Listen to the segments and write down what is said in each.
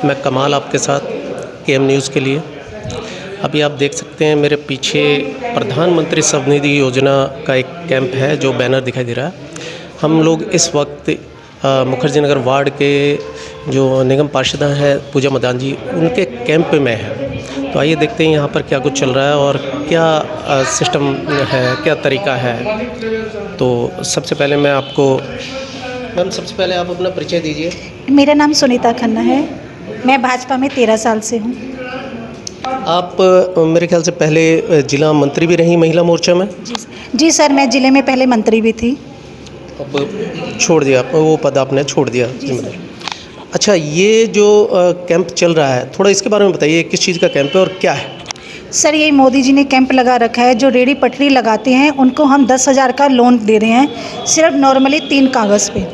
मैं कमाल आपके साथ KM न्यूज़ के लिए। अभी आप देख सकते हैं मेरे पीछे प्रधानमंत्री स्वनिधि योजना का एक कैंप है जो बैनर दिखाई दे रहा है। हम लोग इस वक्त मुखर्जी नगर वार्ड के जो निगम पार्षद हैं पूजा मदान जी, उनके कैंप में हैं। तो आइए देखते हैं यहाँ पर क्या कुछ चल रहा है और क्या सिस्टम है, क्या तरीका है। तो सबसे पहले मैं आपको मैम, सबसे पहले आप अपना परिचय दीजिए। मेरा नाम सुनीता खन्ना है। मैं भाजपा में 13 साल से हूँ। आप मेरे ख्याल से पहले जिला मंत्री भी रही महिला मोर्चा में। जी सर, मैं ज़िले में पहले मंत्री भी थी। अब छोड़ दिया, वो पद आपने छोड़ दिया जिम्मेदारी। अच्छा, ये जो कैंप चल रहा है, थोड़ा इसके बारे में बताइए, किस चीज़ का कैंप है और क्या है? सर, ये मोदी जी ने कैंप लगा रखा है। जो रेडी पटरी लगाते हैं उनको हम 10,000 का लोन दे रहे हैं, सिर्फ नॉर्मली 3 कागज़ पे।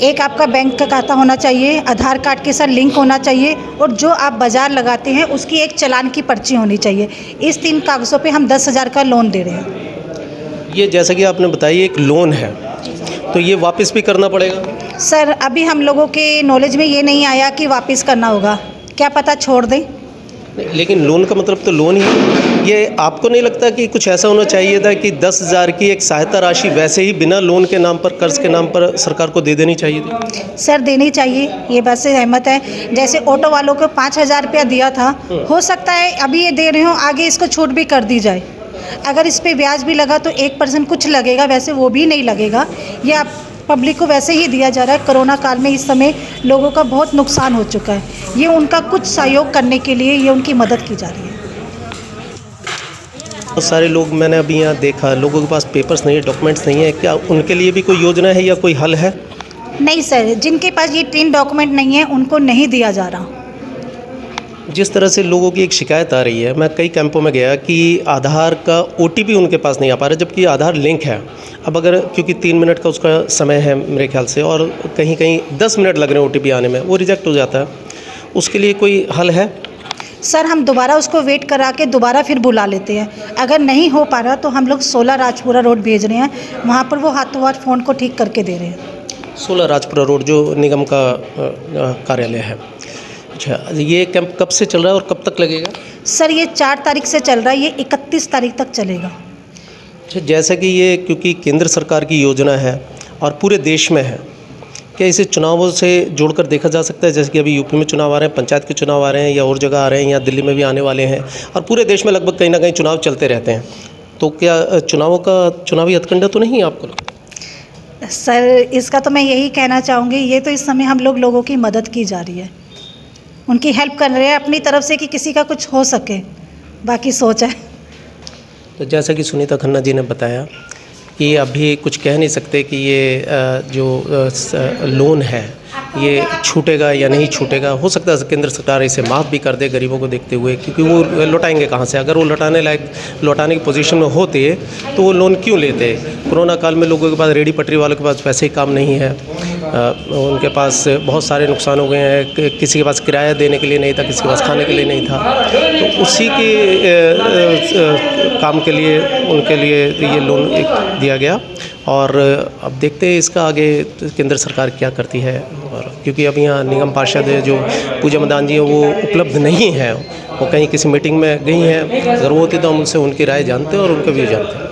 एक आपका बैंक का खाता होना चाहिए, आधार कार्ड के साथ लिंक होना चाहिए, और जो आप बाज़ार लगाते हैं उसकी एक चालान की पर्ची होनी चाहिए। इस 3 कागज़ों पे हम 10,000 का लोन दे रहे हैं। ये जैसा कि आपने बताया एक लोन है, तो ये वापस भी करना पड़ेगा? सर, अभी हम लोगों के नॉलेज में ये नहीं आया कि वापस करना होगा, क्या पता छोड़ दें। लेकिन लोन का मतलब तो लोन ही है। ये आपको नहीं लगता कि कुछ ऐसा होना चाहिए था कि 10,000 की एक सहायता राशि वैसे ही बिना लोन के नाम पर, कर्ज के नाम पर सरकार को दे देनी चाहिए थी? सर, देनी चाहिए, ये बात से सहमत है। जैसे ऑटो वालों को 5,000 रुपया दिया था, हो सकता है अभी ये दे रहे हो, आगे इसको छूट भी कर दी जाए। अगर इस पर ब्याज भी लगा तो 1% कुछ लगेगा, वैसे वो भी नहीं लगेगा। ये आप पब्लिक को वैसे ही दिया जा रहा है। कोरोना काल में इस समय लोगों का बहुत नुकसान हो चुका है, ये उनका कुछ सहयोग करने के लिए ये उनकी मदद की जा रही है। बहुत सारे लोग मैंने अभी यहाँ देखा, लोगों के पास पेपर्स नहीं है, डॉक्यूमेंट्स नहीं है। क्या उनके लिए भी कोई योजना है या कोई हल है? नहीं सर, जिनके पास ये 3 डॉक्यूमेंट नहीं है उनको नहीं दिया जा रहा। जिस तरह से लोगों की एक शिकायत आ रही है, मैं कई कैंपों में गया कि आधार का OTP उनके पास नहीं आ पा रहा, जबकि आधार लिंक है। अब अगर क्योंकि 3 मिनट का उसका समय है मेरे ख्याल से, और कहीं कहीं 10 मिनट लग रहे हैं OTP आने में, वो रिजेक्ट हो जाता है। उसके लिए कोई हल है? सर, हम दोबारा उसको वेट करा के दोबारा फिर बुला लेते हैं। अगर नहीं हो पा रहा तो हम लोग 16 राजपुरा रोड भेज रहे हैं, वहाँ पर वो हाथों हाथ फ़ोन को ठीक करके दे रहे हैं। 16 राजपुरा रोड जो निगम का कार्यालय है। अच्छा, ये कैंप कब से चल रहा है और कब तक लगेगा? सर, ये 4 तारीख से चल रहा है, ये 31 तारीख तक चलेगा। अच्छा, जैसा कि ये क्योंकि केंद्र सरकार की योजना है और पूरे देश में है, क्या इसे चुनावों से जोड़कर देखा जा सकता है? जैसे कि अभी यूपी में चुनाव आ रहे हैं, पंचायत के चुनाव आ रहे हैं, या और जगह आ रहे हैं, या दिल्ली में भी आने वाले हैं, और पूरे देश में लगभग कहीं ना कहीं चुनाव चलते रहते हैं। तो क्या चुनावी हथकंडा तो नहीं है आपको? सर, इसका तो मैं यही कहना चाहूँगी, ये तो इस समय हम लोगों की मदद की जा रही है, उनकी हेल्प कर रहे हैं अपनी तरफ से कि किसी का कुछ हो सके, बाकी सोच है। तो जैसा कि सुनीता खन्ना जी ने बताया कि अभी कुछ कह नहीं सकते कि ये जो लोन है ये छूटेगा या नहीं छूटेगा। हो सकता है केंद्र सरकार इसे माफ़ भी कर दे गरीबों को देखते हुए, क्योंकि वो लौटाएंगे कहाँ से? अगर वो लौटाने की पोजीशन में होते तो वो लोन क्यों लेते? कोरोना काल में लोगों के पास, रेडी पटरी वालों के पास वैसे ही काम नहीं है, उनके पास बहुत सारे नुकसान हो गए हैं। किसी के पास किराया देने के लिए नहीं था, किसी के पास खाने के लिए नहीं था, तो उसी के काम के लिए उनके लिए ये लोन एक दिया गया। और अब देखते हैं इसका आगे केंद्र सरकार क्या करती है। और क्योंकि अब यहाँ निगम पार्षद जो पूजा मदान जी हैं वो उपलब्ध नहीं हैं, वो कहीं किसी मीटिंग में गई हैं। अगर वो होती तो हम उनसे उनकी राय जानते हैं और उनका व्यू जानते हैं।